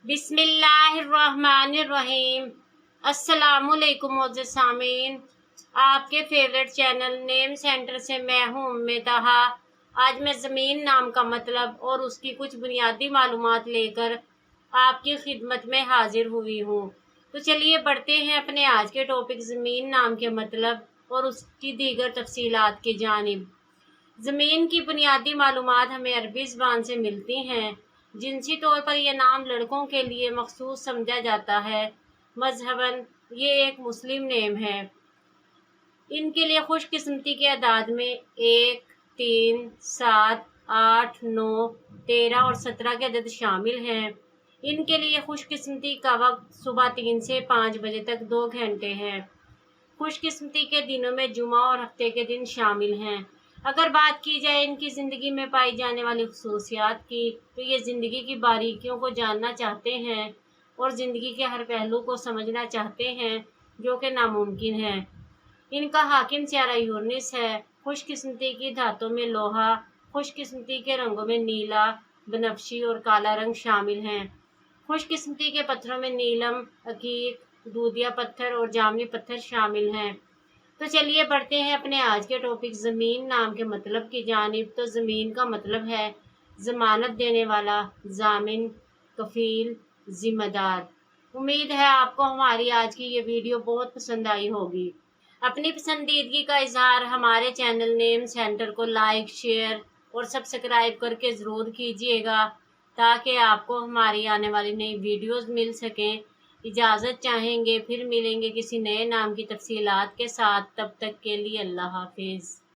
बिस्मिल्लाहिर्रहमानिर्रहीम। अस्सलामुअलैकुम मोअज़्ज़िज़ सामीन, आपके फेवरेट चैनल नेम सेंटर से मैं हूँ उम्मे तहा। आज मैं ज़मीन नाम का मतलब और उसकी कुछ बुनियादी मालूमात लेकर आपकी खिदमत में हाजिर हुई हूँ। तो चलिए बढ़ते हैं अपने आज के टॉपिक ज़मीन नाम के मतलब और उसकी दीगर तफसीलात की जानिब। ज़मीन की बुनियादी मालूमात हमें अरबी ज़बान से मिलती हैं। जिनसी तौर पर यह नाम लड़कों के लिए मखसूस समझा जाता है। मजहबन ये एक मुस्लिम नेम है। इनके लिए खुशकिस्मती के अदाद में 1, 3, 7, 8, 9, 13 और 17 के अदद शामिल हैं। इनके लिए खुशकिस्मती का वक्त सुबह 3 से 5 बजे तक 2 घंटे है। खुशकिस्मती के दिनों में जुमा और हफ्ते के दिन शामिल हैं। अगर बात की जाए इनकी ज़िंदगी में पाई जाने वाली खसूसियात की, तो ये ज़िंदगी की बारीकियों को जानना चाहते हैं और ज़िंदगी के हर पहलू को समझना चाहते हैं, जो कि नामुमकिन है। इनका हाकिम सियारा यूरनिस है। खुशकिस्मती की धातों में लोहा, खुशकिस्मती के रंगों में नीला, बनफशी और काला रंग शामिल हैं। खुशकिस्मती के पत्थरों में नीलम, अकीक, दूधिया पत्थर और जामनी पत्थर शामिल हैं। तो चलिए बढ़ते हैं अपने आज के टॉपिक ज़मीन नाम के मतलब की जानिब। तो ज़मीन का मतलब है ज़मानत देने वाला, जामिन, कफ़ील, ज़िम्मेदार। उम्मीद है आपको हमारी आज की ये वीडियो बहुत पसंद आई होगी। अपनी पसंदीदगी का इजहार हमारे चैनल नेम सेंटर को लाइक, शेयर और सब्सक्राइब करके ज़रूर कीजिएगा, ताकि आपको हमारी आने वाली नई वीडियोस मिल सकें। इजाज़त चाहेंगे, फिर मिलेंगे किसी नए नाम की तफसीलात के साथ। तब तक के लिए अल्लाह हाफिज़।